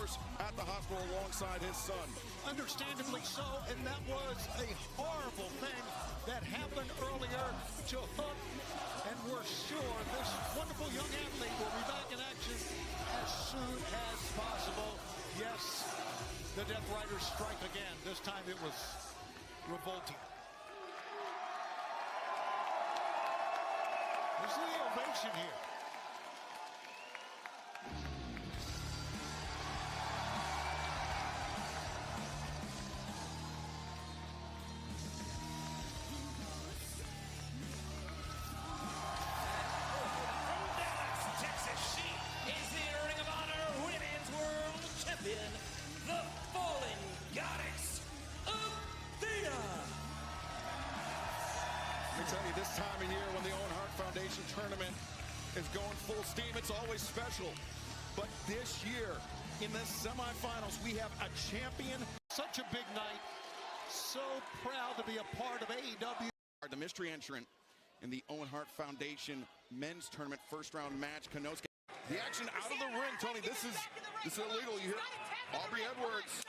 course, at the hospital alongside his son. Understandably so, and that was a horrible thing that happened earlier to Hook. And we're sure this wonderful young athlete will be back in action as soon as possible. Yes, the Death Riders strike again. This time it was revolting. There's the ovation here. The fallen goddess, Athena. Let me tell you, this time of year when the Owen Hart Foundation tournament is going full steam, it's always special. But this year, in the semifinals, we have a champion. Such a big night. So proud to be a part of AEW. The mystery entrant in the Owen Hart Foundation men's tournament first round match, Kanosuke. The action out of the ring, Tony. This is illegal. You hear Aubrey Edwards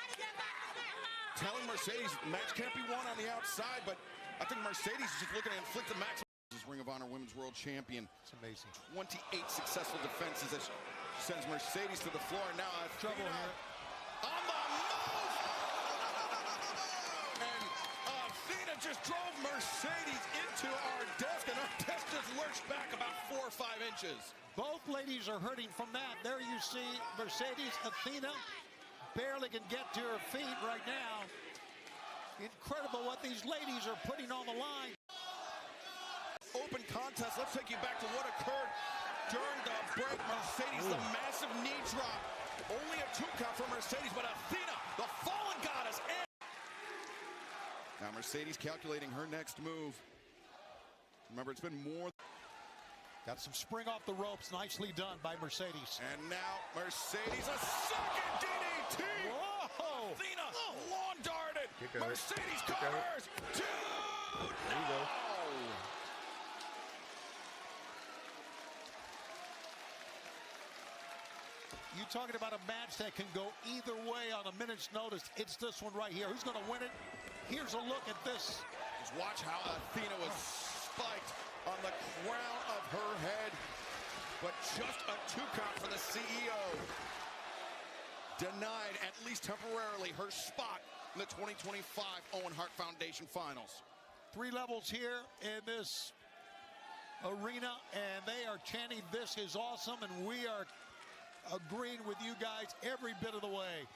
telling Mercedes match can't be won on the outside, but I think Mercedes is just looking to inflict the maximum. Ring of Honor Women's World Champion. It's amazing. 28 successful defenses as she sends Mercedes to the floor. Now trouble here. On the move! And Athena just drove Mercedes into our desk, and our desk just lurched back about 4 or 5 inches. Both ladies are hurting from that. There you see Mercedes. Athena barely can get to her feet right now. Incredible what these ladies are putting on the line. Open contest. Let's take you back to what occurred during the break. Mercedes, the massive knee drop. Only a 2 count for Mercedes, but Athena, the fallen goddess. Now Mercedes calculating her next move. Remember, it's been more. Got some spring off the ropes. Nicely done by Mercedes. And now Mercedes, a second DDT. Whoa! Athena lawn darted. Mercedes covers. Dude, there you go. You talking about a match that can go either way on a minute's notice. It's this one right here. Who's going to win it? Here's a look at this. Just watch how Athena was spiked on the crown of her head, but just a 2 count for the CEO. Denied, at least temporarily, her spot in the 2025 Owen Hart Foundation Finals. 3 levels here in this arena, and they are chanting, "This is awesome," and we are agreeing with you guys every bit of the way.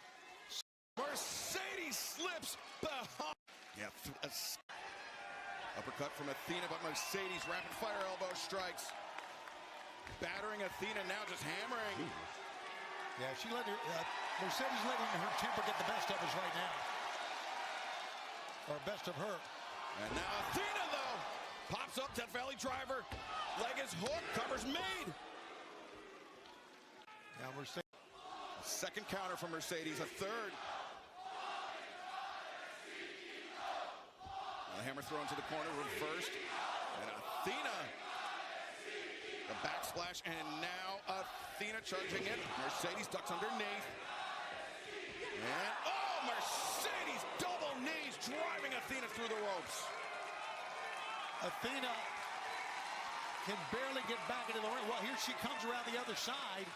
Mercedes slips behind. Yeah, uppercut from Athena, but Mercedes rapid fire elbow strikes. Battering Athena, now just hammering. Yeah, she let her, Mercedes letting her temper get the best of us right now. Or best of her. And now Athena, though, pops up, Death Valley driver. Leg is hooked, cover's made. Now Mercedes. Second counter from Mercedes, a third. The hammer thrown to the corner, reversed. And Athena, the backsplash, and now Athena charging it. Mercedes ducks underneath. And, oh, Mercedes double knees, driving Athena through the ropes. Athena can barely get back into the ring. Well, here she comes around the other side.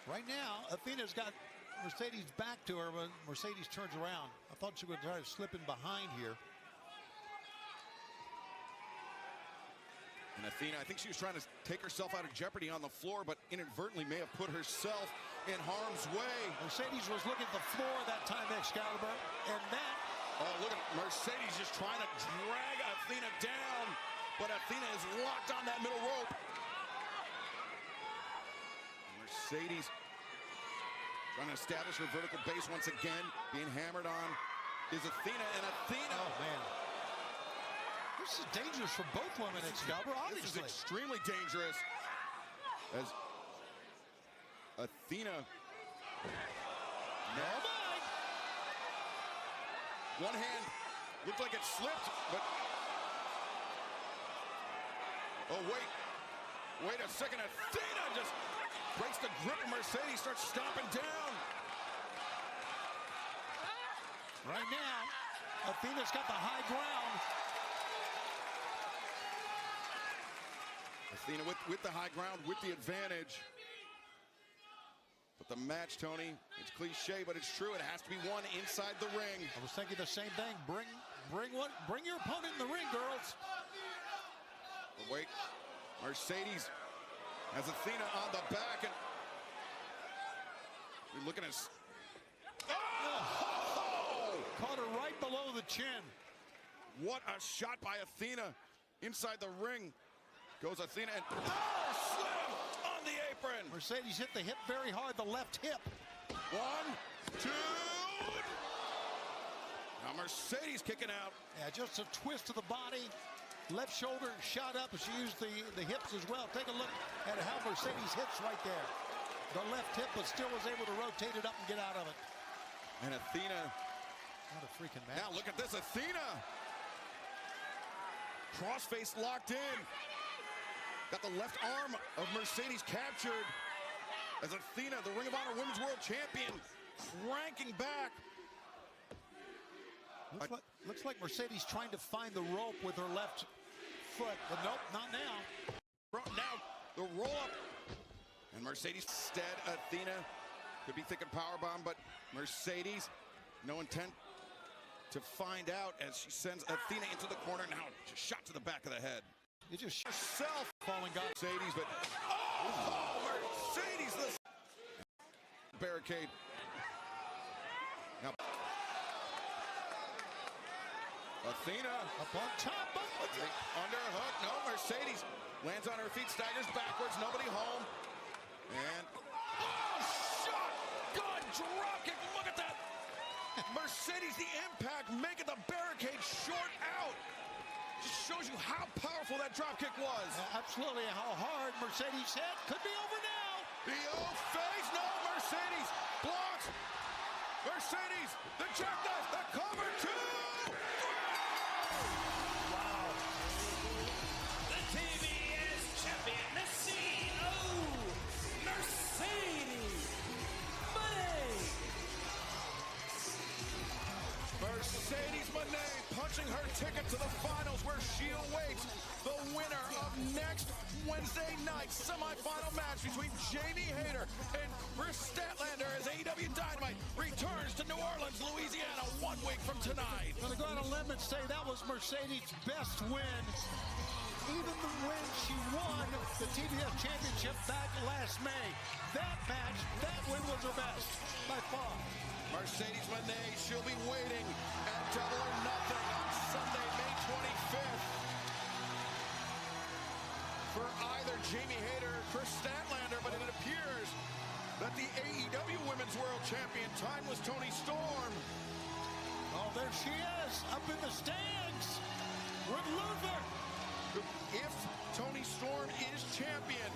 Right now, Athena's got Mercedes back to her when Mercedes turns around. I thought she would try to slip in behind here. And Athena, I think she was trying to take herself out of jeopardy on the floor, but inadvertently may have put herself in harm's way. Mercedes was looking at the floor that time, Excalibur, and that. Oh, look at Mercedes just trying to drag Athena down, but Athena is locked on that middle rope. Mercedes trying to establish her vertical base once again. Being hammered on is Athena, and Athena. Oh, man. This is dangerous for both women, Excalibur, obviously. This is extremely dangerous. As Athena. No. One hand looked like it slipped, but. Oh, wait. Wait a second, Athena just breaks the grip of Mercedes, starts stomping down. Right now, Athena's got the high ground. Athena with the high ground, with the advantage. But the match, Tony, it's cliche, but it's true. It has to be won inside the ring. I was thinking the same thing. Bring your opponent in the ring, girls. But wait, Mercedes has Athena on the back, and we're looking at. Oh! Caught her right below the chin. What a shot by Athena inside the ring. Goes Athena and slam on the apron. Mercedes hit the hip very hard, the left hip. 1, 2. Now Mercedes kicking out. Yeah, just a twist of the body. Left shoulder shot up as she used the hips as well. Take a look at how Mercedes hits right there. The left hip, but still was able to rotate it up and get out of it. And Athena. What a freaking match. Now look at this, Athena. Crossface locked in. Got the left arm of Mercedes captured as Athena, the Ring of Honor Women's World Champion, cranking back. Looks like Mercedes trying to find the rope with her left foot, but nope, not now. Now the roll up, and Mercedes instead. Athena could be thinking powerbomb, but Mercedes, no intent to find out as she sends Athena into the corner. Now just shot to the back of the head. It just Herself falling God. Mercedes, but oh, Mercedes, this barricade. Now Athena Up on top. underhook. No, Mercedes lands on her feet, staggers backwards. Nobody home. And shot. Good drop kick. Look at that. Mercedes, the impact, making the barricade short out. Just shows you how powerful that drop kick was. Absolutely, how hard Mercedes hit. Could be over now. The old face. No, Mercedes blocks. Mercedes, the jackknife, the cover 2. Wow. The TBS champion, the CEO, Mercedes Moné. Mercedes Moné punching her ticket to the finals, where she awaits the winner of next Wednesday night semifinal match between Jamie Hayter and Chris Statlander as AEW Dynamite returns to New Orleans, Louisiana 1 week from tonight. I'm going to go on a limb and say that was Mercedes' best win. Even the win she won the TBS Championship back last May. That match, that win was her best by far. Mercedes Moné, she'll be waiting at Double or Nothing on Sunday, May 25th. For either Jamie Hayter or Chris Statlander, but it appears that the AEW Women's World Champion, Timeless Toni Storm. Oh, there she is, up in the stands with Luther. If Toni Storm is champion,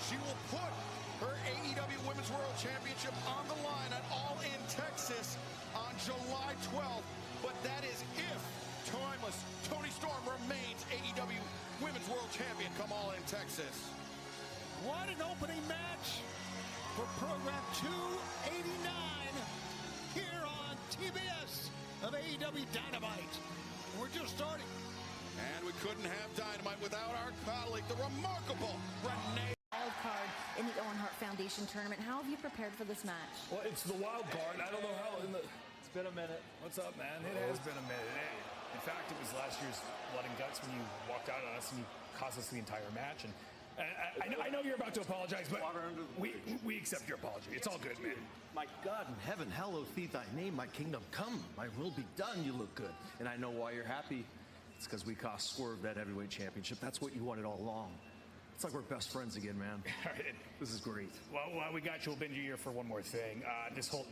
she will put her AEW Women's World Championship on the line at All In Texas on July 12th. But that is if Timeless Toni Storm remains AEW Women's World Champion come All In Texas. What an opening match for program 289 here on TBS of AEW Dynamite. We're just starting. And we couldn't have Dynamite without our colleague, the remarkable Renee. Wild card in the Owen Hart Foundation tournament. How have you prepared for this match? Well, it's the wild card. I don't know how. It's been a minute. What's up, man? It has been a minute. In fact, it was last year's Blood and Guts when you walked out on us and you cost us the entire match. And I know you're about to apologize, but we accept your apology. It's all good, man. My God in heaven, hallowed be thy name. My kingdom come. My will be done. You look good. And I know why you're happy. It's because we cost Swerve that heavyweight championship. That's what you wanted all along. It's like we're best friends again, man. All right. This is great. Well, while we got you, we'll bend you here for one more thing. This whole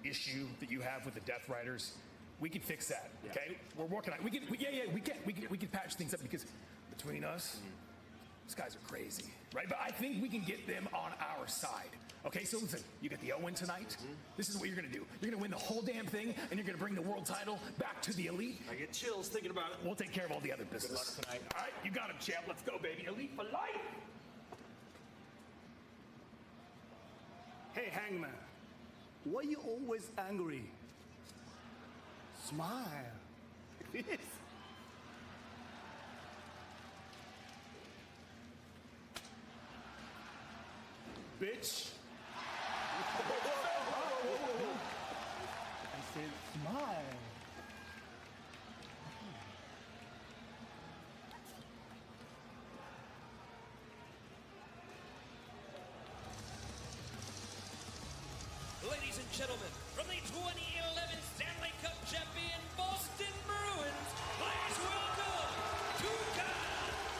issue that you have with the Death Riders, we can fix that. Okay, we're working on it. We can patch things up because between us, these guys are crazy, right? But I think we can get them on our side. Okay, so listen, you get the Owen tonight. This is what you're gonna do. You're gonna win the whole damn thing, and you're gonna bring the world title back to the Elite. I get chills thinking about it. We'll take care of all the other business. Good luck tonight. All right, you got it, champ. Let's go, baby. Elite for life. Hey, Hangman, why you always angry? Smile. Yes. Bitch. I said smile. Ladies and gentlemen, from the 2011 Stanley Cup champion Boston Bruins, please welcome Tuukka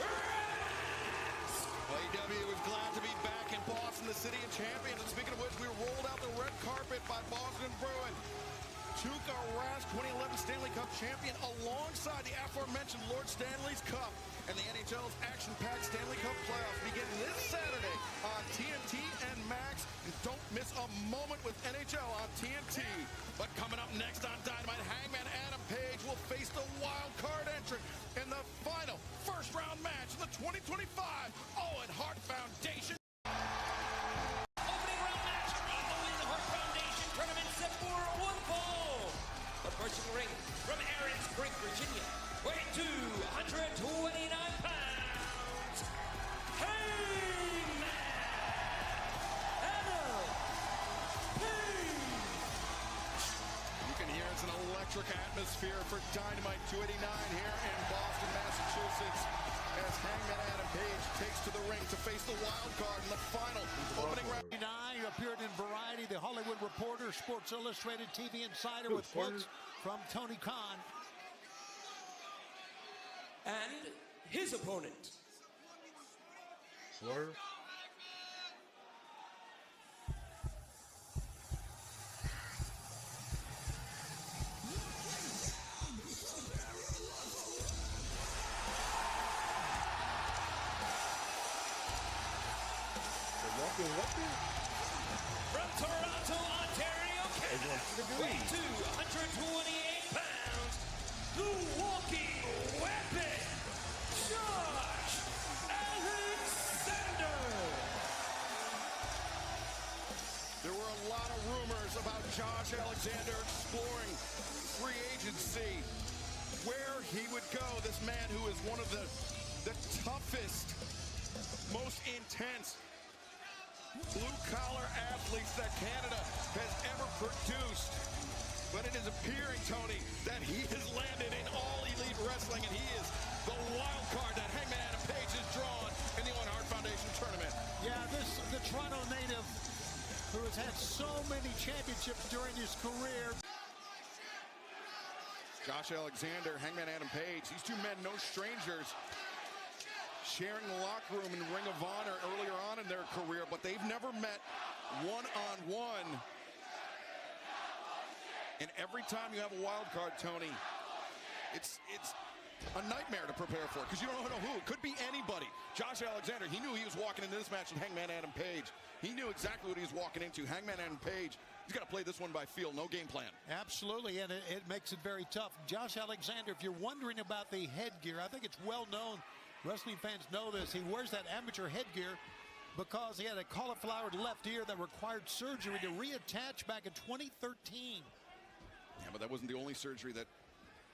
Rask. AEW is glad to be back in Boston, the city of champions. And speaking of which, we rolled out the red carpet by Boston Bruin. Tuukka Rask, 2011 Stanley Cup champion, alongside the aforementioned Lord Stanley's Cup. And the NHL's action-packed Stanley Cup playoffs begin this Saturday on TNT and Max. And don't miss a moment with NHL on TNT. But coming up next on Dynamite, Hangman Adam Page will face the wild card entrant in the final first-round match of the 2025 Owen Hart Foundation. Opening round match of the Owen Hart Foundation tournament set for one fall. Approaching the ring from Aaron's Creek, Virginia, weighing 229 pounds, Hangman Adam Page. You can hear it's an electric atmosphere for Dynamite 289 here in Boston, Massachusetts, as Hangman Adam Page takes to the ring to face the wild card in the final opening round. You appeared in Variety, The Hollywood Reporter, Sports Illustrated, TV Insider, with quotes from Tony Khan. And his opponent. Swerve. From Toronto, Ontario, Canada, weighing 228 pounds, the walking weapon, Josh Alexander. There were a lot of rumors about Josh Alexander exploring free agency, where he would go. This man who is one of the toughest, most intense blue-collar athletes that Canada has ever produced. But it is appearing, Tony, that he has landed in all elite wrestling, and he is the wild card that Hangman Adam Page has drawn in the Owen Hart Foundation tournament. Yeah, the Toronto native who has had so many championships during his career. Josh Alexander, Hangman Adam Page, these two men no strangers, sharing the locker room in Ring of Honor earlier on in their career, but they've never met one-on-one. And every time you have a wild card, Tony, it's a nightmare to prepare for, because you don't know who. It could be anybody. Josh Alexander, he knew he was walking into this match with Hangman Adam Page. He knew exactly what he was walking into. Hangman Adam Page, he's got to play this one by feel, no game plan. Absolutely, and it makes it very tough. Josh Alexander, if you're wondering about the headgear, I think it's well known. Wrestling fans know this. He wears that amateur headgear because he had a cauliflower left ear that required surgery to reattach back in 2013. Yeah, but that wasn't the only surgery that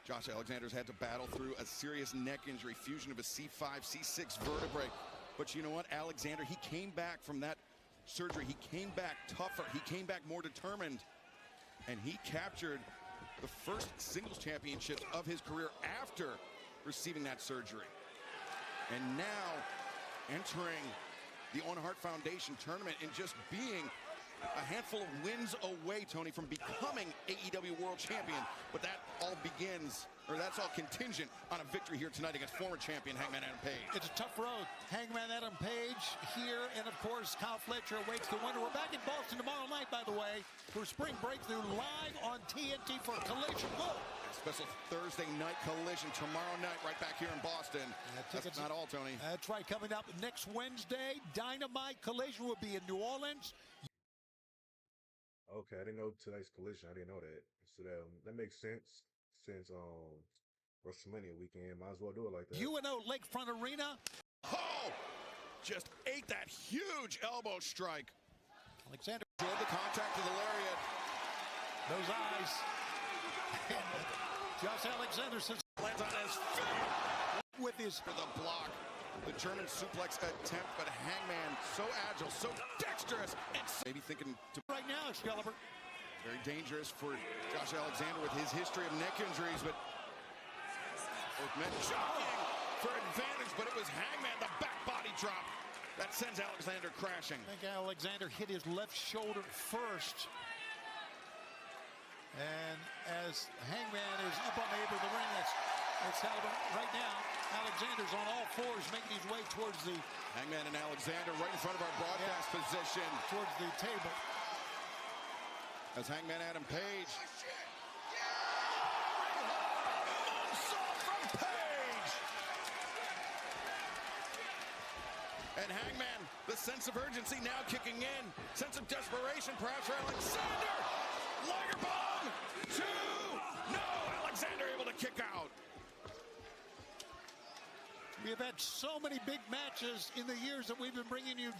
Josh Alexander's had to battle through. A serious neck injury, fusion of a C5, C6 vertebrae. But you know what? Alexander, he came back from that surgery. He came back tougher. He came back more determined. And he captured the first singles championship of his career after receiving that surgery. And now entering the Owen Hart Foundation tournament and just being a handful of wins away, Tony, from becoming AEW World Champion. But that all begins, or that's all contingent on a victory here tonight against former champion Hangman Adam Page. It's a tough road. Hangman Adam Page here, and of course, Kyle Fletcher awaits the winner. We're back in Boston tomorrow night, by the way, for Spring Breakthrough live on TNT for Collision. Whoa! Special Thursday night collision tomorrow night right back here in Boston. That's not all, Tony. That's right. Coming up next Wednesday, Dynamite Collision will be in New Orleans. Okay, I didn't know tonight's collision. I didn't know that. So that makes sense since WrestleMania weekend. Might as well do it like that. UNO Lakefront Arena. Oh! Just ate that huge elbow strike. Alexander. Enjoyed the contact of the lariat. Those eyes. And Josh Alexander says Lands on his feet. with his For the block. The German suplex attempt, but Hangman so agile, so dexterous, and maybe thinking to right now, Excalibur. very dangerous for Josh Alexander with his history of neck injuries, but both men jockeying for advantage, but it was Hangman, the back body drop that sends Alexander crashing. I think Alexander hit his left shoulder first. And as Hangman is up on the apron of the ring, that's Excalibur right now. Alexander's on all fours, making his way towards the Hangman and Alexander right in front of our broadcast position. towards the table. As Hangman Adam Page. And Hangman, the sense of urgency now kicking in. Sense of desperation perhaps for Alexander. Liger bomb. 2. No, Alexander able to kick out. We have had so many big matches in the years that we've been bringing you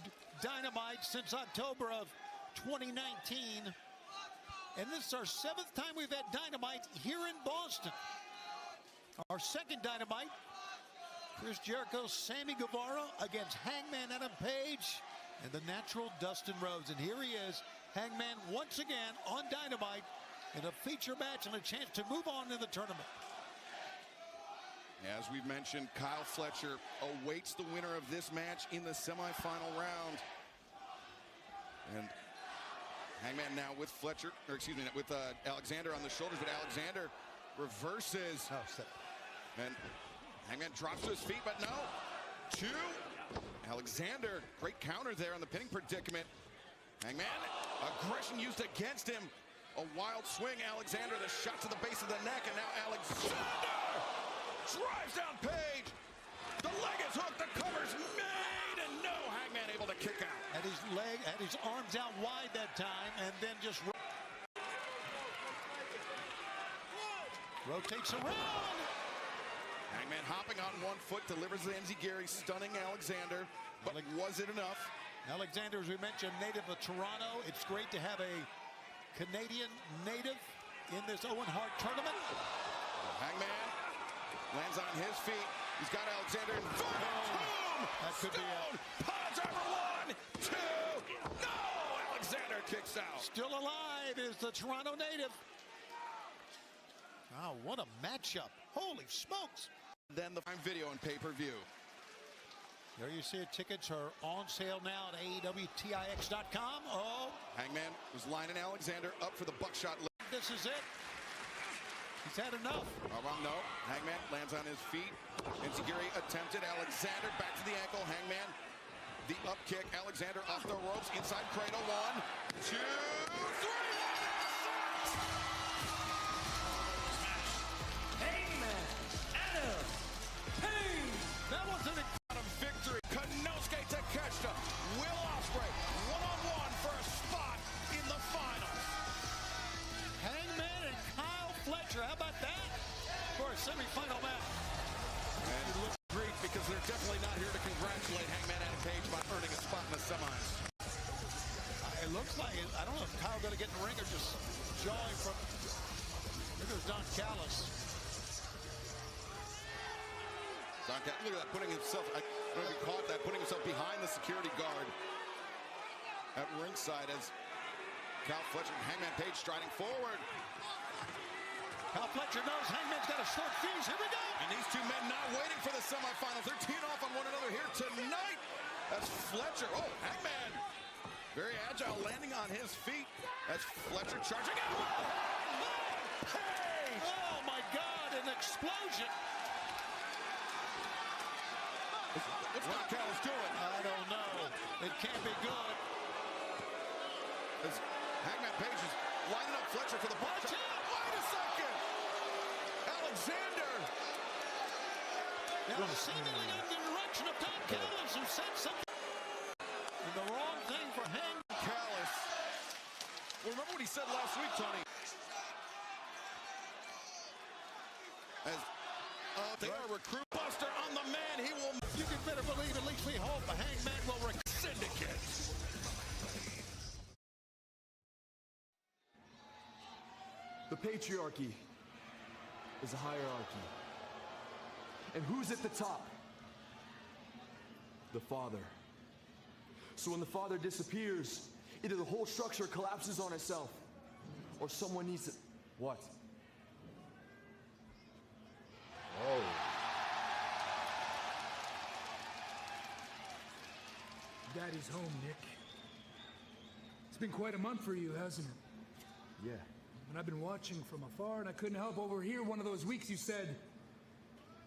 Dynamite since October of 2019. And this is our 7th time we've had Dynamite here in Boston. Our second Dynamite, Chris Jericho, Sammy Guevara against Hangman Adam Page and the natural Dustin Rhodes. And here he is, Hangman once again on Dynamite in a feature match and a chance to move on in the tournament. As we've mentioned, Kyle Fletcher awaits the winner of this match in the semifinal round. And Hangman now with Fletcher, or excuse me, with Alexander on the shoulders, but Alexander reverses. And Hangman drops to his feet, but no. 2. Alexander, great counter there on the pinning predicament. Hangman, aggression used against him. A wild swing, Alexander, the shot to the base of the neck, and now Alexander drives down Page. The leg is hooked, the cover's made, and no, Hangman able to kick out. Had his leg, had his arms out wide that time, and then just rotates around. Hangman hopping on one foot, delivers the Enziguri, stunning Alexander, but was it enough? Alexander, as we mentioned, native of Toronto. It's great to have a Canadian native in this Owen Hart tournament. Hangman lands on his feet. He's got Alexander in boom! That could be it. Pile driver 1, 2. No! Alexander kicks out. Still alive is the Toronto native. Wow, what a matchup. Holy smokes. Then the fine video and pay-per-view. There you see it. Tickets are on sale now at AEWTIX.com. Oh. Hangman was lining Alexander up for the buckshot. This is it. He's had enough. No. Hangman lands on his feet. Enziguri attempted. Alexander back to the ankle. Hangman, the up kick. Alexander off the ropes. Inside cradle. 1, 2, 3. Hangman Adam Page. That was an Victory. Konosuke Takeshita, Will Ospreay, one-on-one for a spot in the finals. Hangman and Kyle Fletcher. How about that for a semifinal match? And it looks great because they're definitely not here to congratulate Hangman Adam Page by earning a spot in the semis. It looks like it. I don't know if Kyle's going to get in the ring or just jawing from. Here goes Don Callis. Look at that, putting himself, I don't know if you caught that, putting himself behind the security guard at ringside as Kyle Fletcher and Hangman Page striding forward. Kyle Fletcher knows Hangman's got a short fuse. Here we go. And these two men not waiting for the semifinals. They're teeing off on one another here tonight. That's Fletcher. Oh, Hangman. Very agile, landing on his feet as Fletcher charging out. Page. Oh, my God, an explosion. What's Don Callis doing? I don't know. It can't be good. As Hangman Page is lining up Fletcher for the punch. Wait a second! Alexander! Now seemingly in the direction of Don Callis, who said something. And the wrong thing for Hangman. Callis. Well, remember what he said last week, Tony? As they are recruit buster on the man. He will. You can better believe, at least we hope, the Hangman will The patriarchy is a hierarchy. And who's at the top? The father. So when the father disappears, either the whole structure collapses on itself, or someone needs to... What? Oh. Daddy's home, Nick. It's been quite a month for you, hasn't it? Yeah. And I've been watching from afar, and I couldn't help overhear one of those weeks you said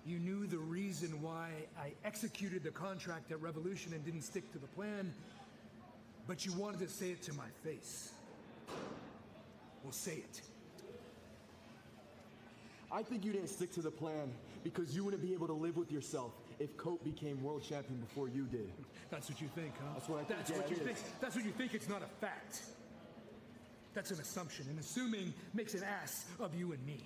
you knew the reason why I executed the contract at Revolution and didn't stick to the plan, but you wanted to say it to my face. Well, say it. I think you didn't stick to the plan because you wouldn't be able to live with yourself if Cope became world champion before you did. That's what you think, huh? That's what I think. That's yeah, what you it think. is. That's what you think. It's not a fact. That's an assumption, and assuming makes an ass of you and me.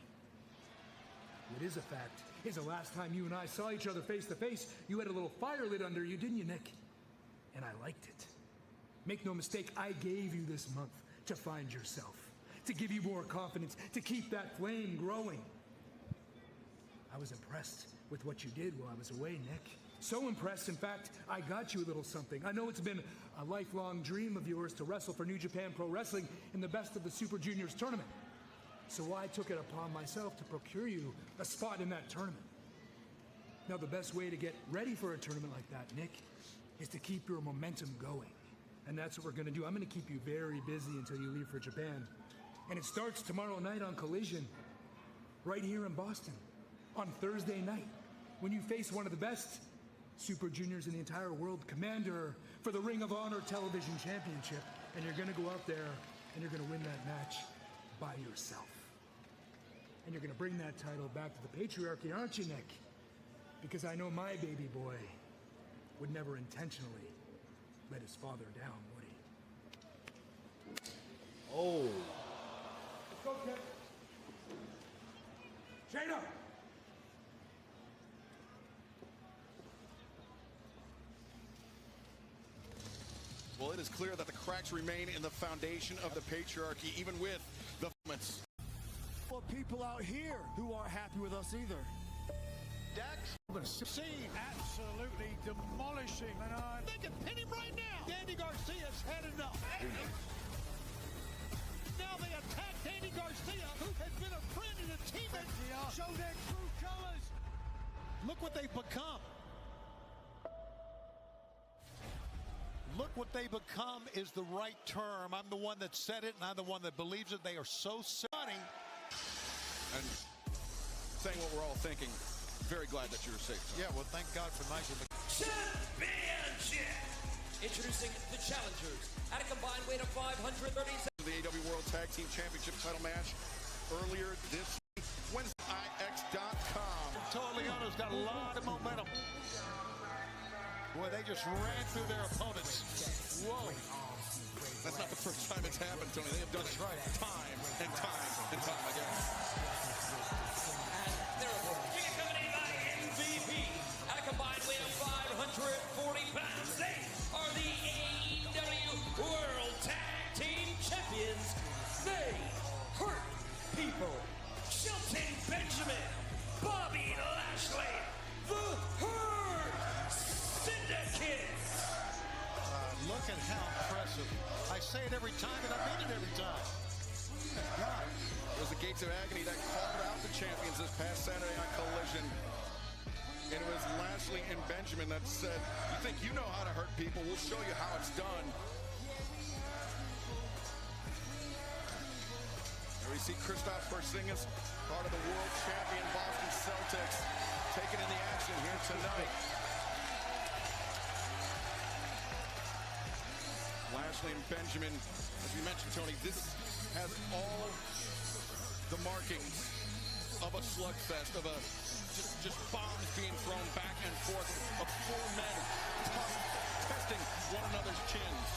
What is a fact is the last time you and I saw each other face to face, you had a little fire lit under you, didn't you, Nick? And I liked it. Make no mistake, I gave you this month to find yourself, to give you more confidence, to keep that flame growing. I was impressed with what you did while I was away, Nick. So impressed, in fact, I got you a little something. I know it's been a lifelong dream of yours to wrestle for New Japan Pro Wrestling in the Best of the Super Juniors tournament. So I took it upon myself to procure you a spot in that tournament. Now, the best way to get ready for a tournament like that, Nick, is to keep your momentum going. And that's what we're going to do. I'm going to keep you very busy until you leave for Japan. And it starts tomorrow night on Collision, right here in Boston, on Thursday night, when you face one of the best Super Juniors in the entire world, Commander for the Ring of Honor Television Championship. And you're going to go out there and you're going to win that match by yourself. And you're going to bring that title back to the patriarchy, aren't you, Nick? Because I know my baby boy would never intentionally let his father down, would he? Oh. Let's go, Kip. Shayna! Well, it is clear that the cracks remain in the foundation of the patriarchy, even with the moments. For people out here who aren't happy with us either. Dax, scene absolutely demolishing. And they can pin him right now. Danny Garcia's had enough. Now they attack Danny Garcia, who has been a friend and a teammate. Show their true colors. Look what they've become. Look what they become is the right term. I'm the one that said it, and I'm the one that believes it. They are so sunny. And saying what we're all thinking, very glad that you're safe. Yeah, well, thank God for Nigel. Championship! Introducing the challengers at a combined weight of 537. The AW World Tag Team Championship title match earlier this week. WednesdayIX.com. Leona's got a lot of momentum. Boy, they just ran through their opponents. Whoa. That's not the first time it's happened, Tony. They have done it time and time and time again. And they're accompanied by MVP at a combined weight of 540 pounds. They are the AEW World Tag Team Champions. They hurt people. Shelton Benjamin, Bobby Lashley, the Hurt Syndicate. Look at how impressive. I say it every time, and I mean it every time. God. It was the Gates of Agony that called out the champions this past Saturday on Collision. And it was Lashley and Benjamin that said, you think you know how to hurt people? We'll show you how it's done. There we see Kristaps Porzingis, part of the world champion Boston Celtics, taking in the action here tonight. Lashley and Benjamin, as you mentioned, Tony, this has all the markings of a slugfest, of a just bombs being thrown back and forth, of four men testing one another's chins.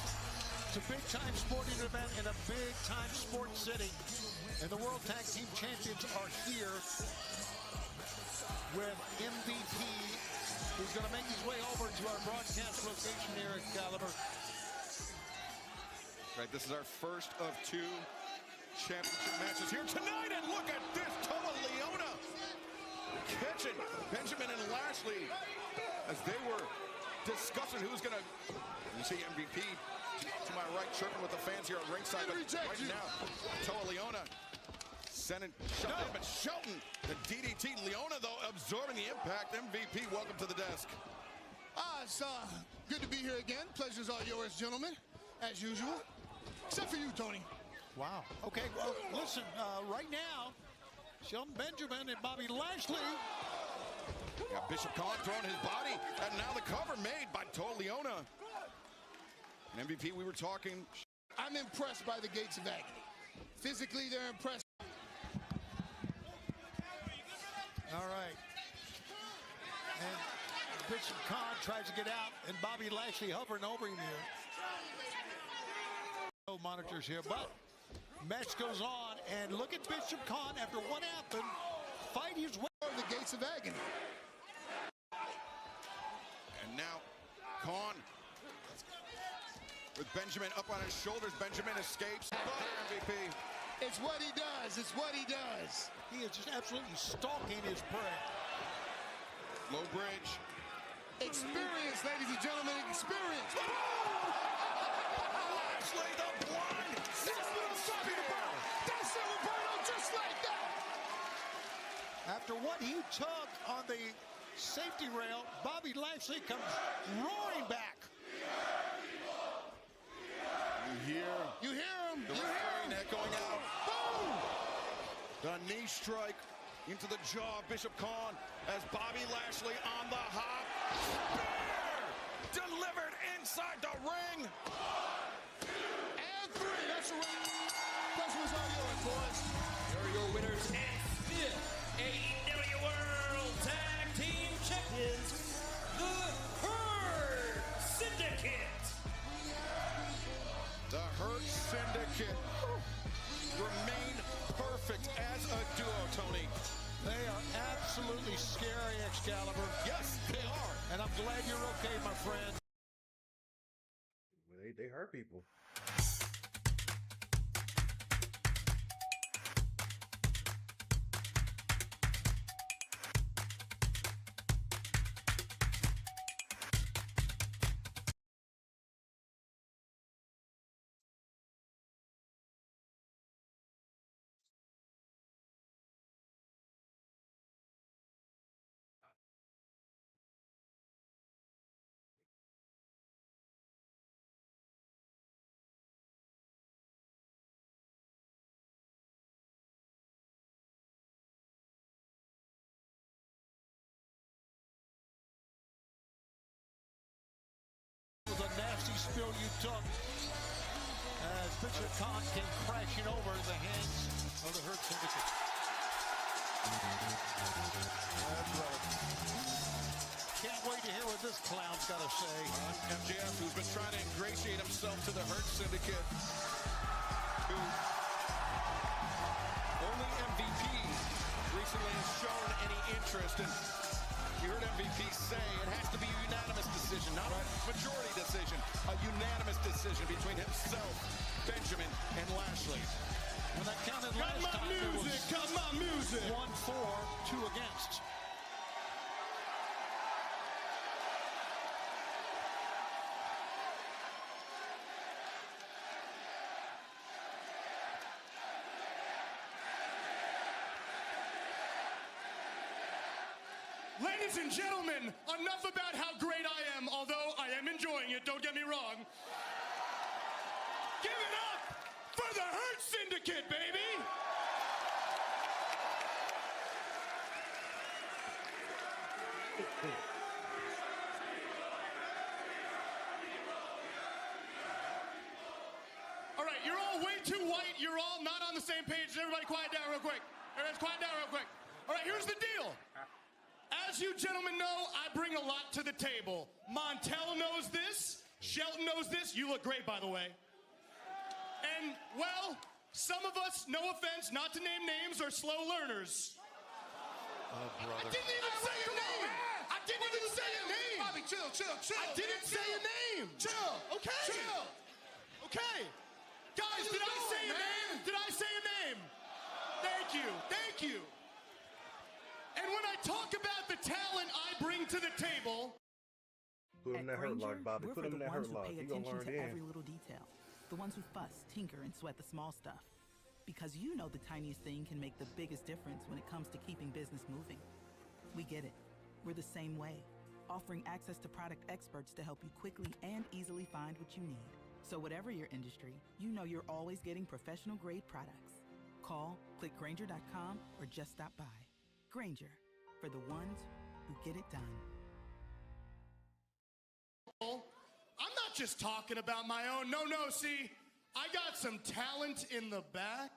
It's a big-time sporting event in a big-time sports city, and the World Tag Team Champions are here with MVP, who's going to make his way over to our broadcast location here at Caliber. Right, this is our first of two championship matches here tonight, and look at this, Toa Leona catching Benjamin and Lashley as they were discussing who's gonna, you see MVP to my right, chirping with the fans here at ringside, but right now, Toa Leona sending Shelton in, but Shelton, the DDT. Leona, though, absorbing the impact. MVP, welcome to the desk. It's good to be here again. Pleasure's all yours, gentlemen, as usual. Except for you, Tony. Wow. Okay, well, listen, right now, Shelton Benjamin and Bobby Lashley. Got Bishop Khan throwing his body, and now the cover made by Toa Leona. And MVP, we were talking. I'm impressed by the Gates of Agony. Physically, they're impressed. All right. And Bishop Khan tries to get out, and Bobby Lashley hovering over him here. No monitors here, but match goes on, and look at Bishop Khan after what happened, fight his way over the Gates of Agony. And now, Khan with Benjamin up on his shoulders. Benjamin escapes. MVP. It's what he does. It's what he does. He is just absolutely stalking his prey. Low bridge. Experience, ladies and gentlemen, experience. Lashley, the blind. That's what I'm talking about. That's Roberto, just like that. After what he took on the safety rail, Bobby Lashley comes roaring back. You hear him. The refrain echoing out. Boom! The knee strike into the jaw of Bishop Khan as Bobby Lashley on the hop. Spear! Delivered inside the ring. And 3. That's a wrap. Pleasure was all yours, boys. Here are your winners and still AEW World Tag Team Champions, the Hurt Syndicate. The Hurt Syndicate remain perfect as a duo, Tony. They are absolutely scary, Excalibur. Yes, they are. And I'm glad you're okay, my friend. Well, they hurt people. A nasty spill you took as Bishop Khan came crashing over the hands of the Hurt Syndicate. That's right. Can't wait to hear what this clown's got to say. MJF, who's been trying to ingratiate himself to the Hurt Syndicate, who only MVP recently has shown any interest in. You heard MVP say it has to be a unanimous decision, not a majority decision. A unanimous decision between himself, Benjamin, and Lashley. When that counted last time, it was 1-4, 2 against. Ladies and gentlemen, enough about how great I am, although I am enjoying it, don't get me wrong. Give it up for the Hurt Syndicate, baby! All right, you're all way too white. You're all not on the same page. Everybody quiet down real quick. Everybody quiet down real quick. All right, here's the deal. As you gentlemen know, I bring a lot to the table. Montel knows this. Shelton knows this. You look great, by the way. And, well, some of us, no offense, not to name names, are slow learners. Oh, brother. I didn't even say your name. I didn't even say your name. Bobby, chill. I didn't say your name. Chill. Okay. Chill. Okay. Guys, did I say a name? Did I say a name? Thank you. Thank you. And when I talk about the talent I bring to the table, Put him in that hurt lock, Bobby. We're Put for him in the that ones hurt who lock. pay He gonna attention learn to then. every little detail. The ones who fuss, tinker, and sweat the small stuff. Because you know the tiniest thing can make the biggest difference when it comes to keeping business moving. We get it. We're the same way, offering access to product experts to help you quickly and easily find what you need. So whatever your industry, you know you're always getting professional-grade products. Call, click Grainger.com, or just stop by. Grainger, for the ones who get it done. I'm not just talking about my own. No, see, I got some talent in the back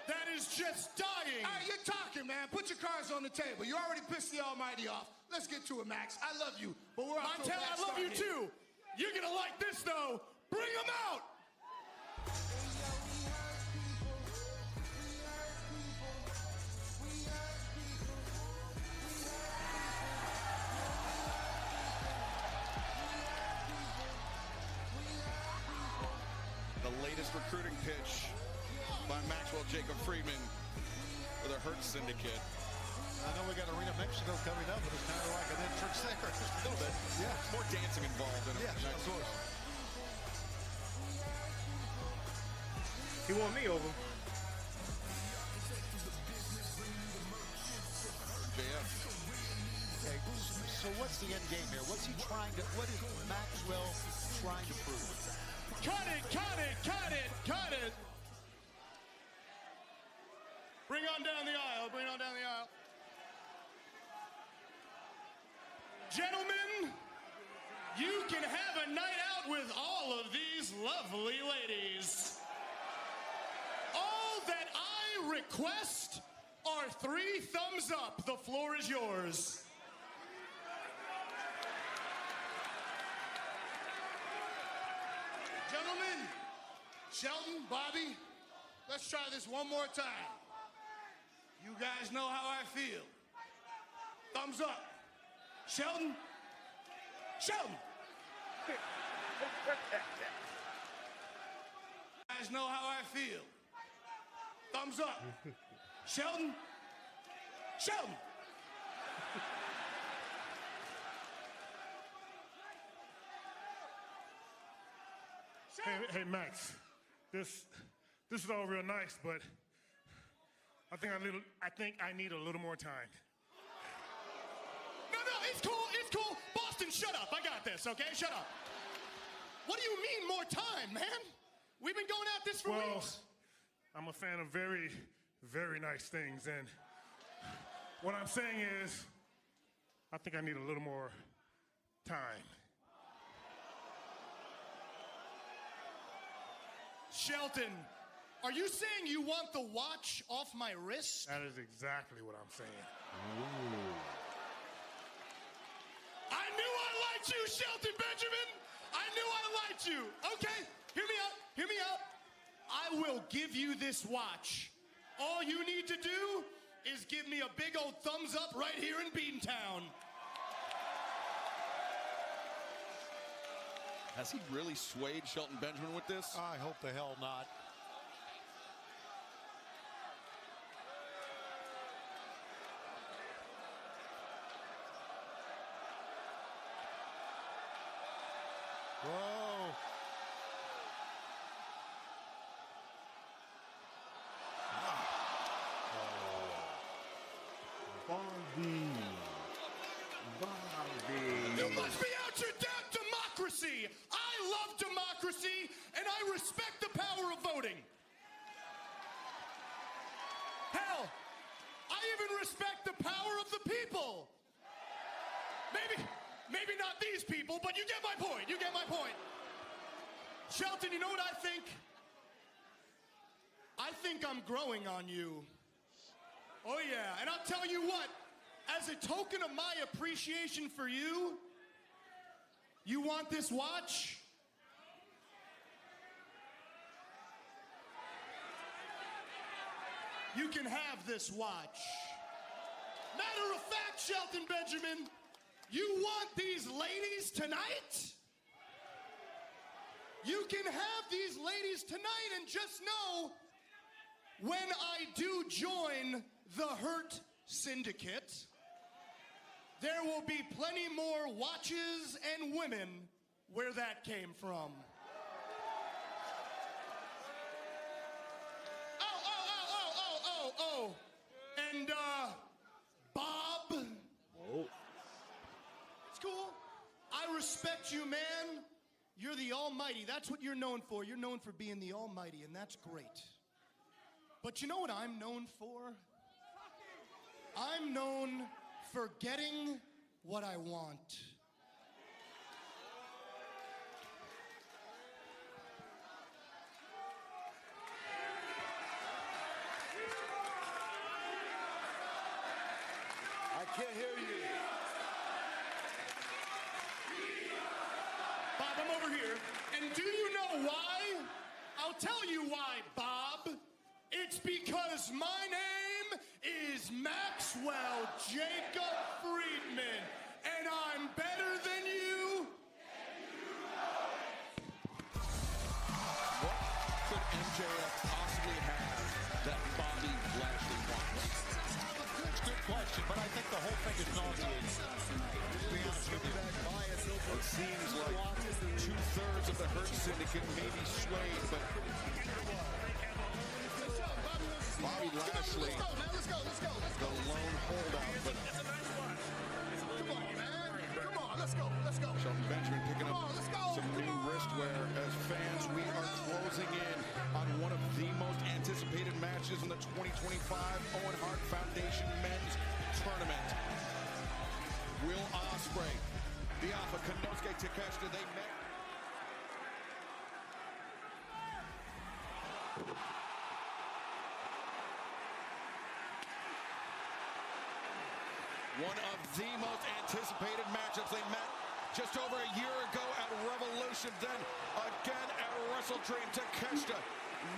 that is just dying. All right, you're talking, man. Put your cards on the table. You already pissed the Almighty off. Let's get to it, Max. I love you, but we're off to a Montana, bad I love start you here. too. You're gonna like this though. Bring them out. The latest recruiting pitch by Maxwell Jacob Friedman for the Hurt Syndicate. I know we got Arena Mexico coming up, but it's kind of like an entrance there. A little bit. Yeah. More dancing involved in it. Yes, of course. He want me over. JF. Okay, so what's the end game here? What's he trying to, what is Maxwell trying to prove? Cut it, cut it, cut it, cut it. Bring on down the aisle, bring on down the aisle. Gentlemen, you can have a night out with all of these lovely ladies. All that I request are 3 thumbs up. The floor is yours. Gentlemen, Shelton, Bobby, let's try this one more time. You guys know how I feel. Thumbs up. Shelton. Shelton. You guys know how I feel. Thumbs up. Shelton. Shelton. Hey, Max, this is all real nice, but I think I need a little more time. No, it's cool. Boston, shut up. I got this, okay? Shut up. What do you mean more time, man? We've been going at this for weeks. I'm a fan of very, very nice things, and what I'm saying is, I think I need a little more time. Shelton, are you saying you want the watch off my wrist? That is exactly what I'm saying. I knew I liked you, Shelton Benjamin. I knew I liked you. Okay, hear me out. I will give you this watch. All you need to do is give me a big old thumbs up right here in Beantown. Has he really swayed Shelton Benjamin with this? I hope the hell not. Whoa. You must be out your damn democracy. I love democracy, and I respect the power of voting. Hell, I even respect the power of the people. Maybe not these people, but you get my point. You get my point. Shelton, you know what I think? I think I'm growing on you. Oh yeah, and I'll tell you what, as a token of my appreciation for you, you want this watch? You can have this watch. Matter of fact, Shelton Benjamin, you want these ladies tonight? You can have these ladies tonight, and just know when I do join the Hurt Syndicate, there will be plenty more watches and women where that came from. Oh. And, Bob. Oh. It's cool. I respect you, man. You're the Almighty. That's what you're known for. You're known for being the Almighty, and that's great. But you know what I'm known for? I'm known for getting what I want. I can't hear you. Bob, I'm over here. And do you know why? I'll tell you why, Bob. It's because my name is Maxwell Jacob Friedman, and I'm better than you. What could MJF possibly have that Bobby Lashley wants? It's a good question, but I think the whole thing is nauseating. To be honest with you. It seems like 2/3 of the Hurt Syndicate may be swayed, but Bobby Lashley, Let's go. the lone holdout. But Come on, man. Come on, let's go. Shelton Benjamin picking Come up on, let's go. some new wristwear. As fans, we are closing in on one of the most anticipated matches in the 2025 Owen Hart Foundation Men's Tournament. Will Ospreay, Biafra, Konosuke Takeshita, they met. One of the most anticipated matchups. They met just over a year ago at Revolution, then again at Wrestle Dream. Takeshita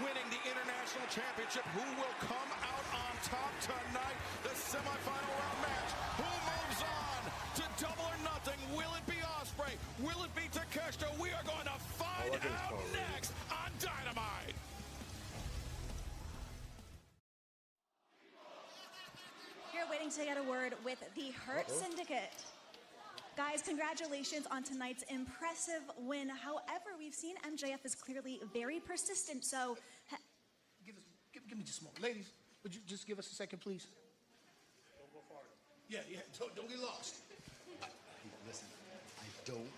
winning the International Championship. Who will come out on top tonight? The semifinal round match. Who moves on to Double or Nothing? Will it be Ospreay? Will it be Takeshita? We are going to find out next on Dynamite. You're waiting to get a word with the Hurt Syndicate. Guys, congratulations on tonight's impressive win. However, we've seen MJF is clearly very persistent, so... Give me just a moment. Ladies, would you just give us a second, please? Don't go far. Yeah, don't get lost. Listen, I don't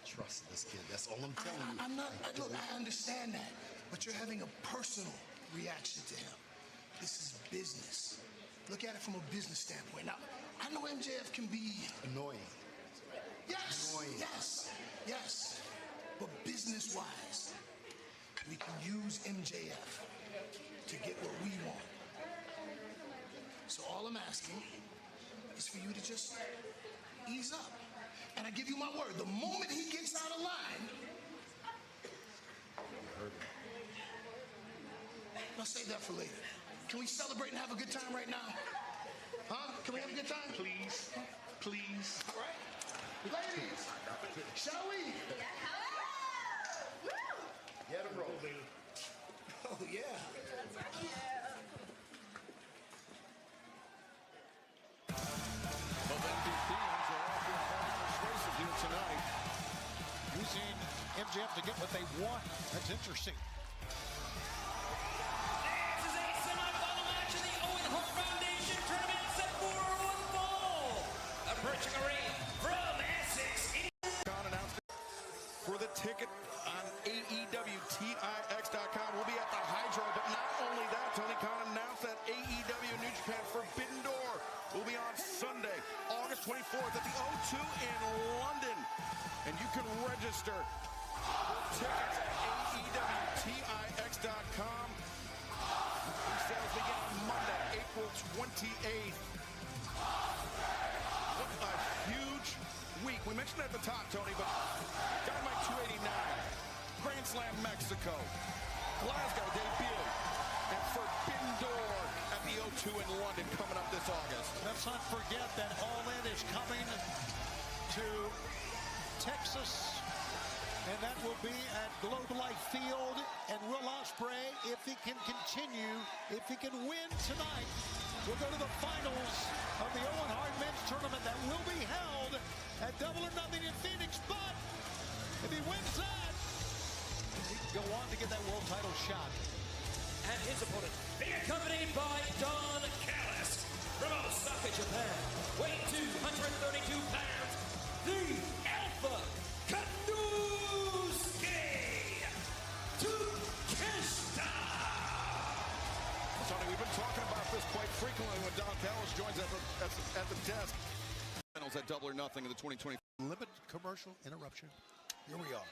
trust this kid. That's all I'm telling you. Look, I understand that, but you're having a personal reaction to him. This is business. Look at it from a business standpoint. Now, I know MJF can be annoying. Yes, yes. But business-wise, we can use MJF to get what we want. So all I'm asking is for you to just ease up. And I give you my word, the moment he gets out of line, I'll save that for later. Can we celebrate and have a good time right now? Huh? Can we have a good time? Please. Please. All right. Ladies, shall we? Get him roll. Oh, yeah. Both MVPs are all being persuasive here tonight. We've seen MJF to get what they want. That's interesting. This is a semifinal match in the Owen Hart Foundation Tournament set for one fall. Approaching a ring from Essex. For the ticket on AEWTIX.com, we'll be at the Hydro, but not only that, Tony Khan announced that AEW New Japan Forbidden Door will be on Sunday, August 24th at the O2 in London. And you can register for tickets at AEWTIX.com. Sales begin on Monday, April 28th. What a huge week. We mentioned it at the top, Tony, but Dynamite 289, Grand Slam Mexico, Glasgow debut, and Forbidden Door at the O2 in London coming up this August. Let's not forget that All In is coming to Texas and that will be at Globe Life Field. And Will Ospreay, if he can continue, if he can win tonight, will go to the finals of the Owen Hart Men's Tournament that will be held at Double or Nothing in Phoenix. But if he wins that, he can go on to get that world title shot. And his opponent, being accompanied by Don Callis from Osaka, Japan, weighing 232 pounds, the Alpha Kanusuke Takeshita. Tony, we've been talking about this quite frequently when Don Callis joins at the desk. Finals at Double or Nothing in the 2020. Limited commercial interruption. Here we are.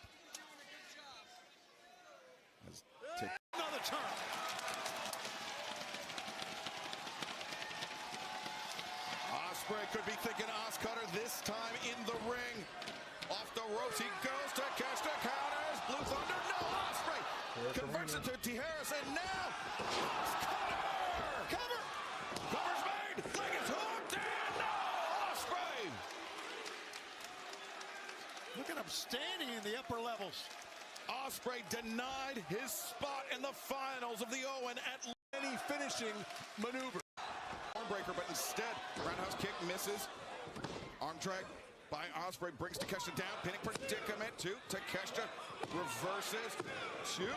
Another turn. Ospreay could be thinking Oscutter this time in the ring. Off the ropes he goes. Takeshita counters. Blue Thunder. No, Ospreay converts it to Tijeras, and now Oscutter. Cover. Cover's made. Leg is hooked, and no, Ospreay. Look at him standing in the upper levels. Ospreay denied his spot in the finals of the Owen at any finishing maneuver. Armbreaker, but instead, roundhouse kick misses. Arm drag by Ospreay brings Takeshita down. Pinning predicament to Takeshita. Reverses to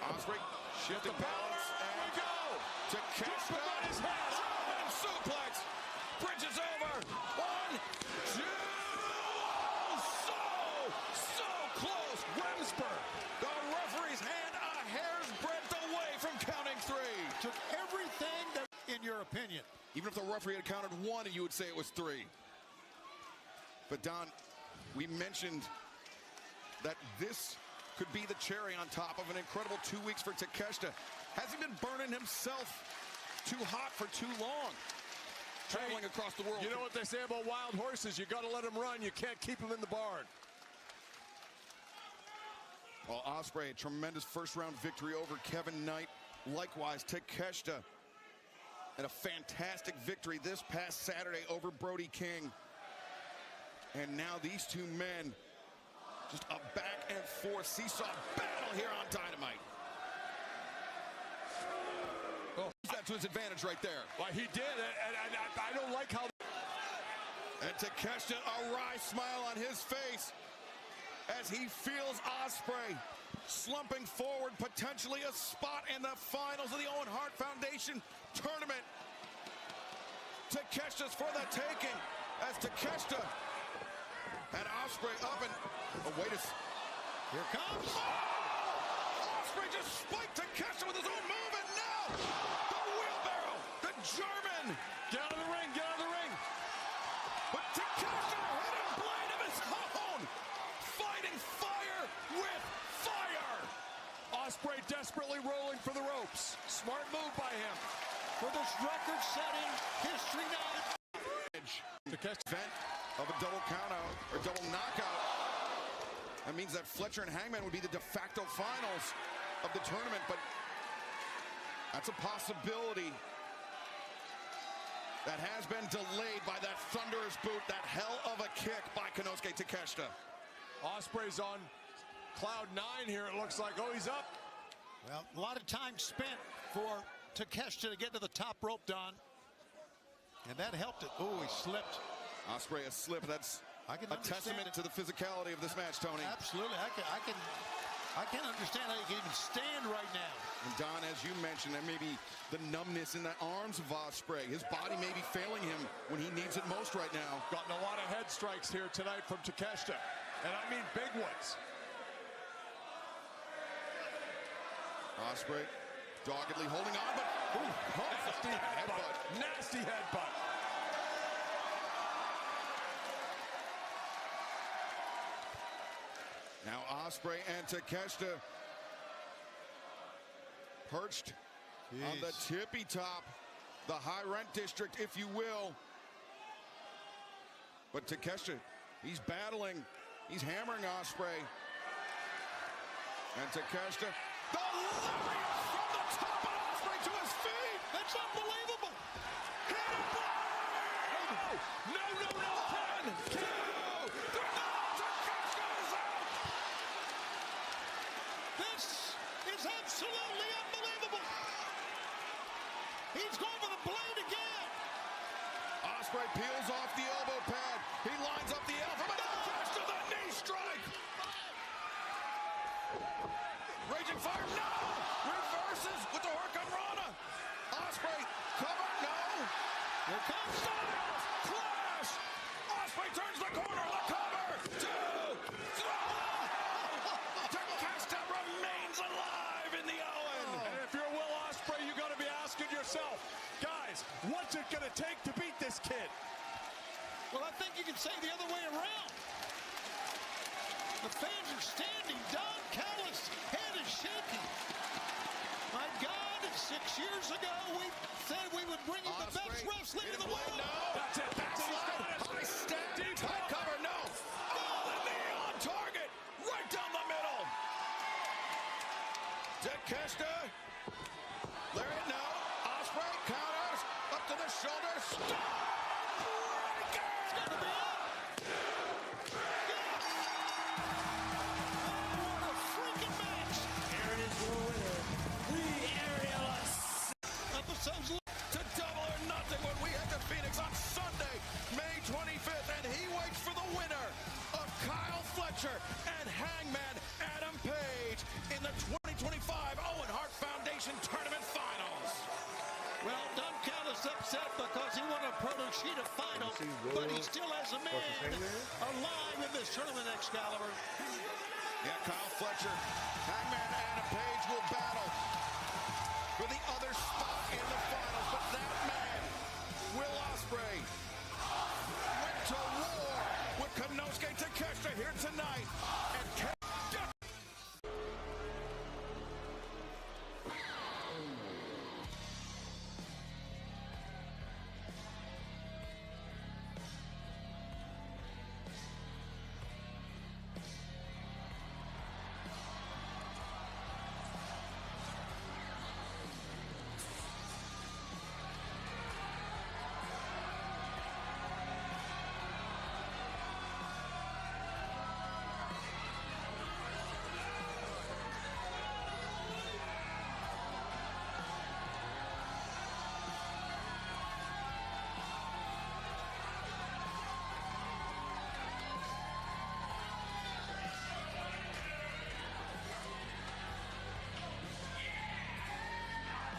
Ospreay. Shifting balance. And we go. Takeshita. German suplex. Bridges over. 1, 2. So close. Remsburg. The referee's hand a hair's breadth away from counting 3. Took everything that, in your opinion. Even if the referee had counted 1, you would say it was 3. But Don, we mentioned that this could be the cherry on top of an incredible 2 weeks for Takeshita. Has he been burning himself too hot for too long? Traveling across the world. You know what they say about wild horses? You got to let them run. You can't keep them in the barn. Well, Ospreay, a tremendous first-round victory over Kevin Knight. Likewise, Takeshita, and a fantastic victory this past Saturday over Brody King. And now these two men, just a back and forth seesaw battle here on Dynamite. Oh, use that to his advantage right there. Well, he did, and I don't like how. And Takeshita, a wry smile on his face as he feels Ospreay slumping forward, potentially a spot in the finals of the Owen Hart Foundation tournament. Takeshita's for the taking as Takeshita and Ospreay up and wait a here comes. Ospreay just spiked Takeshita with his own move, and now the wheelbarrow, the German. Get out of the ring, get out of the ring. But Takeshita hit a blade of his own, fighting fire with fire. Ospreay desperately rolling for the ropes. Smart move by him. For this record-setting history night. Takeshita event of a double countout or double knockout. That means that Fletcher and Hangman would be the de facto finals of the tournament, but that's a possibility that has been delayed by that thunderous boot, that hell of a kick by Konosuke Takeshita. Ospreay's on cloud 9 here, it looks like. Oh, he's up. Well, a lot of time spent for Takeshita to get to the top rope, Don. And that helped it. Oh, he slipped. Ospreay a slip. That's a testament to the physicality of this match, Tony. Absolutely. I can understand how you can even stand right now. And Don, as you mentioned, there may be the numbness in the arms of Ospreay. His body may be failing him when he needs it most right now. Gotten a lot of head strikes here tonight from Takeshita. And I mean big ones. Ospreay doggedly holding on, but nasty headbutt. Nasty headbutt. Now Ospreay and Takeshita perched on the tippy top, the high rent district, if you will. But Takeshita, he's battling, he's hammering Ospreay. And Takeshita, the lariat from the top of Ospreay to his feet. That's unbelievable. Hit a blade. No. 1, 2, 3. No, Takeshita is out. He's going for the blade again. Ospreay peels off the elbow pad. He lines up the elbow, but flash to the knee strike. Raging fire, no! Reverses with the Hurricane Rana. Ospreay, cover, no! Here comes Styles, clash! Ospreay turns the corner, the cover, 2, 3! Takeshita remains alive in the Owen. And if you're Will Ospreay, you got to be asking yourself, guys, what's it going to take to beat this kid? Well, I think you can say the other way around. The fans are standing. Don Callis' head is shaking. My God, 6 years ago, we said we would bring you the best wrestling in the world. No. That's it. That's it. He's got it. High step, tight cover, no. Oh, the knee on target, right down the middle. Takeshita, Lariat, no. Ospreay counters, up to the shoulder, Stormbreaker. It's going to be it. What a freaking match. Here it is, your winner, the Aerial Episodes to Double or Nothing when we head to Phoenix on Sunday, May 25th, and he waits for the winner of Kyle Fletcher and Hangman Adam Page in the 2025 Owen Hart Foundation Tournament Finals. Well, Don Callis upset because he won a Proto Sheet of Final, but he still has a man alive in this tournament, Excalibur. Yeah, Kyle Fletcher, Hangman Adam Page will battle for the other spot in the finals, but that man, Will Ospreay, went to war with Konosuke Takeshita here tonight. And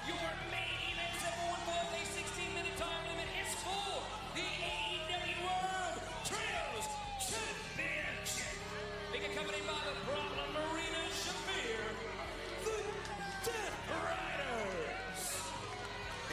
Your main event, everyone, for the 16-minute time limit is for the AEW World Trios Championship. Being accompanied by the Brooklyn Marina Shafir, the Death Riders.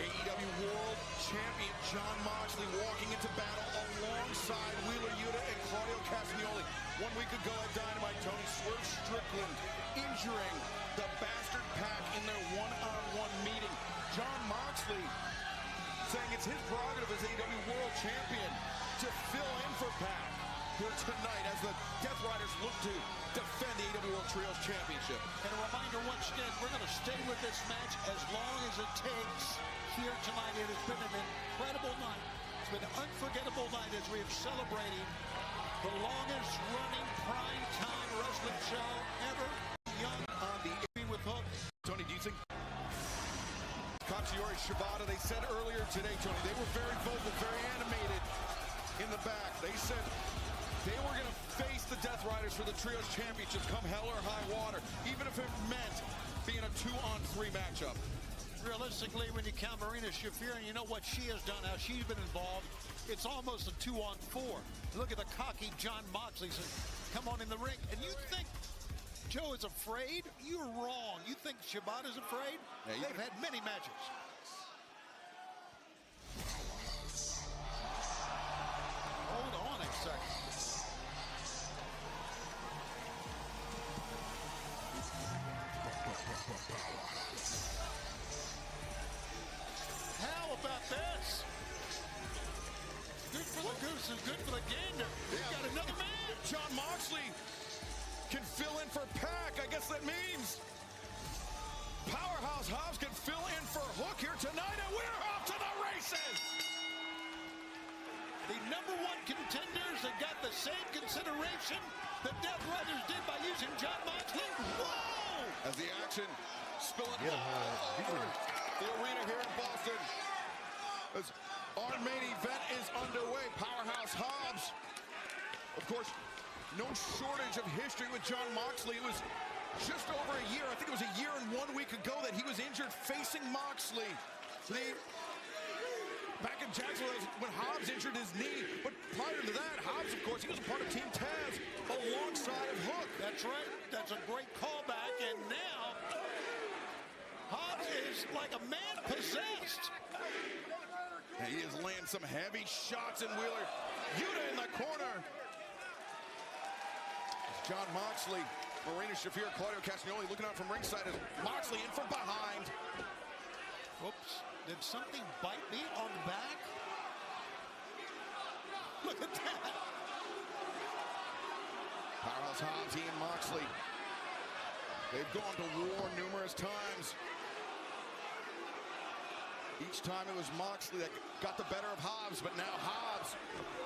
AEW World Champion Jon Moxley walking into battle alongside Wheeler Yuta and Claudio Castagnoli. 1 week ago at Dynamite, Tony Swerve Strickland injuring the Bastard Pack in their one-on-one meeting. Jon Moxley saying it's his prerogative as AEW World Champion to fill in for Pack here tonight as the Death Riders look to defend the AEW World Trios Championship. And a reminder once again, we're going to stay with this match as long as it takes here tonight. It has been an incredible night. It's been an unforgettable night as we have celebrated the longest running prime time wrestling show ever. Young on the with Hook. Tony, do you think Katsuyori Shibata, they said earlier today, Tony, they were very vocal, very animated in the back. They said they were going to face the Death Riders for the Trios Championships come hell or high water, even if it meant being a 2-on-3 matchup. Realistically, when you count Marina Shafir and you know what she has done, how she's been involved, it's almost a 2-on-4. Look at the cocky Jon Moxley says, come on in the ring. And you think Joe is afraid? You're wrong. You think Shibata's afraid? Yeah, they've had many matches. Hold on a second. How about this? Good for the goose and good for the gander. We've got another man. Jon Moxley can fill in for Pac. I guess that means Powerhouse Hobbs can fill in for Hook here tonight, and we're off to the races. The #1 contenders that got the same consideration the Death Riders did by using Jon Moxley. Whoa! As the action spilling all over the arena here in Boston. As our main event is underway, Powerhouse Hobbs. Of course, no shortage of history with Jon Moxley. It was just over a year, I think it was a year and 1 week ago, that he was injured facing Moxley. Back in Jacksonville when Hobbs injured his knee. But prior to that, Hobbs, of course, he was a part of Team Taz alongside of Hook. That's right. That's a great callback. And now, Hobbs is like a man possessed. And he is laying some heavy shots in Wheeler. Yuta in the corner. Jon Moxley, Marina Shafir, Claudio Castagnoli looking out from ringside as Moxley in from behind. Oops. Did something bite me on the back? Look at that. Powerhouse Hobbs, he and Moxley. They've gone to war numerous times. Each time it was Moxley that got the better of Hobbs, but now Hobbs,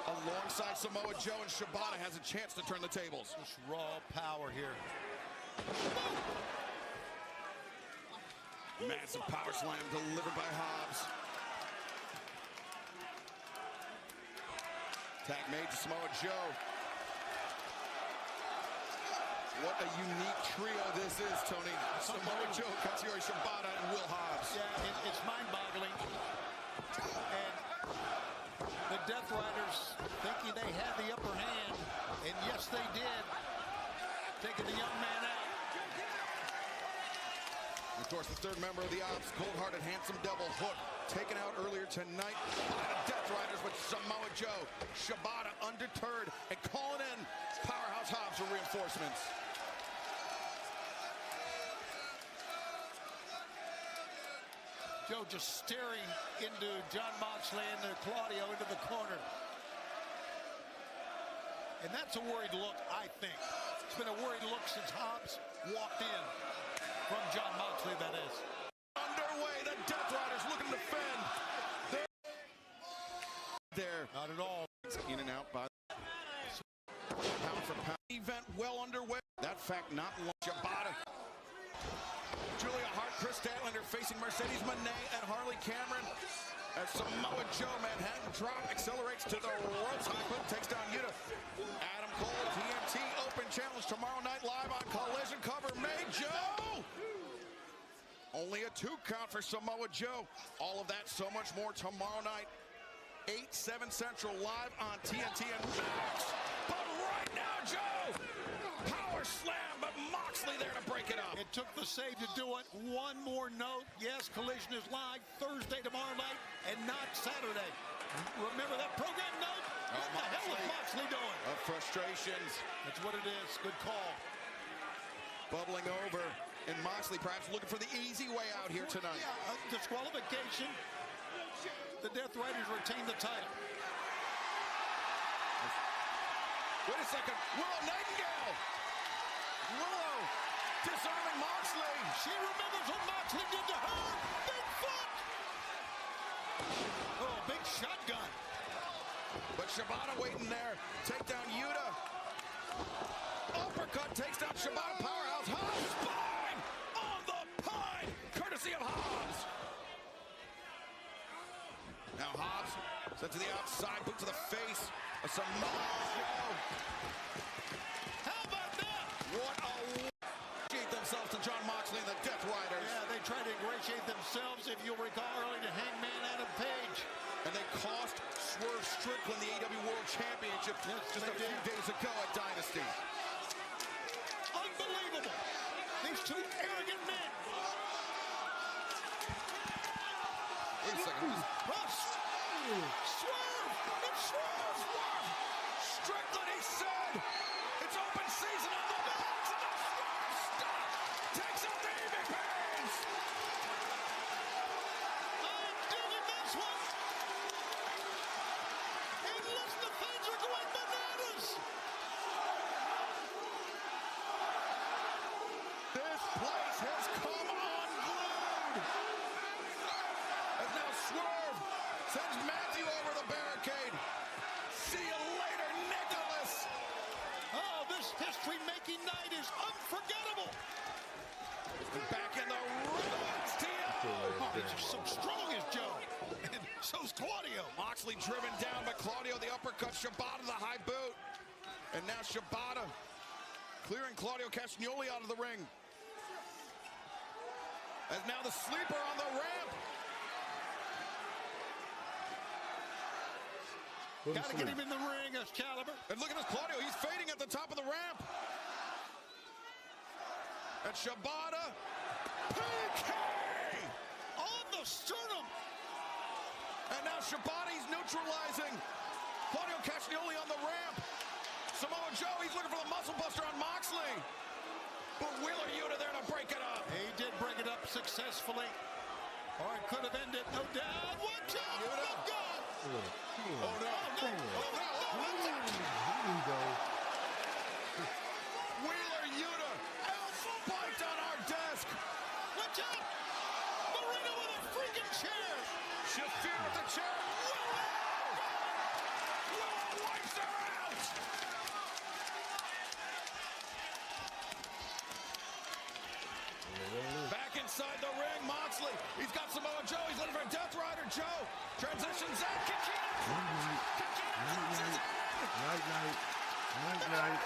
alongside Samoa Joe and Shibata, has a chance to turn the tables. Just raw power here. Massive power slam delivered by Hobbs. Tag made to Samoa Joe. What a unique trio this is, Tony. Samoa Joe, Katsuyori Shibata, and Will Hobbs. Yeah, it's mind-boggling. And the Death Riders thinking they had the upper hand, and yes, they did, taking the young man out. Of course, the third member of the Ops, cold-hearted, handsome devil Hook, taken out earlier tonight by the Death Riders with Samoa Joe. Shibata undeterred and calling in Powerhouse Hobbs for reinforcements. Joe just staring into Jon Moxley and Claudio into the corner. And that's a worried look, I think. It's been a worried look since Hobbs walked in. From Jon Moxley, that is. Underway, the Death Riders looking to defend. There. Not at all. In and out by pound for pound. Event well underway. That fact not long. Shibata. Julia Hart, Chris Statlander facing Mercedes Moné and Harley Cameron. As Samoa Joe, Manhattan drop, accelerates to the ropes. High hook takes down Yuta. Adam Cole, TNT Open Challenge tomorrow night live on Collision. Cover made, Joe! Only a 2 count for Samoa Joe. All of that, so much more tomorrow night. 8/7 Central live on TNT and Max. But right now, Joe! Power slam, but Moxley there to break it up. It took the save to do it. One more note. Yes, Collision is live Thursday tomorrow night and not Saturday. Remember that program note? What the hell is Moxley doing? Of frustrations. That's what it is. Good call. Bubbling over. And Moxley perhaps looking for the easy way out here tonight. Yeah, disqualification. The Death Riders retain the title. Wait a second. Willow Nightingale. Willow disarming Moxley. She remembers what Moxley did to her. Big foot. Oh, big shotgun. But Shibata waiting there. Take down Yuta. Uppercut takes down Shibata. Powerhouse Hobbs. Spine on the pine. Courtesy of Hobbs. Now Hobbs sent to the outside. Boot to the face. A Samoa Joe. How about that? What a ingratiate themselves to Jon Moxley and the Death Riders. Yeah, they tried to ingratiate themselves, if you'll recall, early to Hangman Adam Page. And they cost Swerve Strickland the AEW World Championship just a few days ago at Dynasty. Unbelievable. These two arrogant men. Wait a second. Swerve! It's Swerve! Strickland, he said! It's open season on the box, and the Swerve stop takes out the Evil Pains! I'm digging this one! And listen, the fans are going bananas! This place has come unglued! As now Swerve sends Matthew over the barricade. See you later, Nicholas! Oh, this history-making night is unforgettable! And back in the ring, is so strong as Joe, and so's Claudio. Moxley driven down by Claudio, the uppercut, Shibata the high boot. And now Shibata clearing Claudio Castagnoli out of the ring. As now the sleeper on the ramp. Got to get him in the ring, Excalibur. And look at this Claudio, he's fading at the top of the ramp. And Shibata, PK! On the sternum. And now Shibata, he's neutralizing Claudio Castagnoli on the ramp. Samoa Joe, he's looking for the muscle buster on Moxley. But Wheeler Yuta there to break it up. He did break it up successfully. Or it could have ended, no doubt. Watch out! Oh, God! Oh, no. Wheeler Yuta, elbow bite on our desk. Watch out! Marino with a freaking chair. Shafir with the chair. Willow wipes her out. Back inside the ring, Moxley. He's got Samoa Joe. He's looking for a Death Rider. Joe transitions in. Night.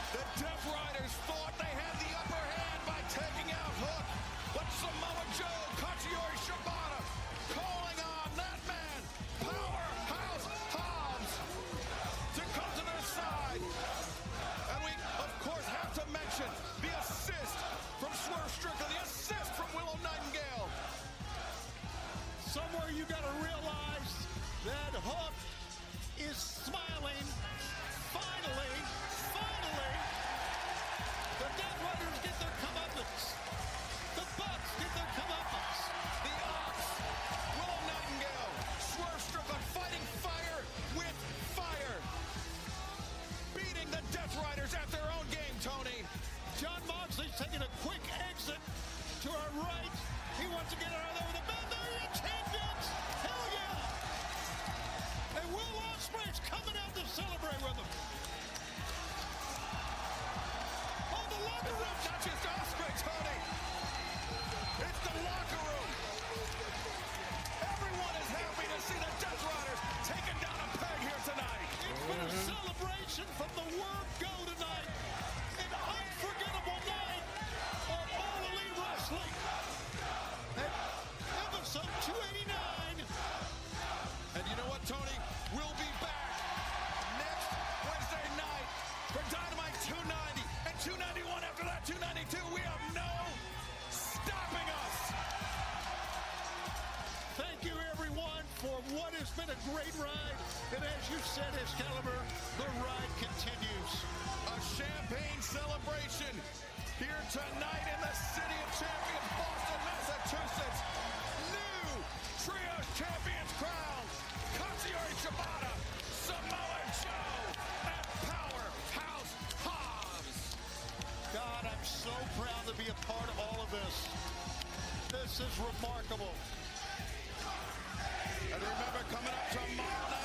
The Death Riders thought they had the upper hand by taking out Hook, but Samoa Joe, Katsuyori Shibata, calling on that man, Powerhouse Hobbs, to come to their side. And we, of course, have to mention the assist from Swerve Strickland, the assist from Willow Nightingale. Somewhere you got to realize that Hook is smiling. Finally, the Death Riders get their comeuppance. The Bucks get their comeuppance. The Ox, Willow Nightingale, Swerve Strickland fighting fire with fire. Beating the Death Riders at their own game, Tony. John Moxley's taking a quick exit to our right. He wants to get out of there with a bend. There he is, champions! Hell yeah! And Will Ospreay's coming out to celebrate with them. Oh, the locker room! Not just Ospreay, Tony. It's the locker room. Everyone is happy to see the Death Riders taking down a peg here tonight. It's been a celebration from the word go tonight. An unforgettable night of All Elite Wrestling. And episode 289. And you know what, Tony? We'll be back next Wednesday night for Dynamite 290 and 291 after that 292. We have no stopping us. Thank you, everyone, for what has been a great ride. And as you said, Excalibur, the ride continues. A champagne celebration here tonight in the City of Champions, Boston, Massachusetts. New Trios Champions crowned. Katsuyori Shibata, Samoa Joe, and Powerhouse Hobbs. God, I'm so proud to be a part of all of this. This is remarkable. And remember, coming up tomorrow night,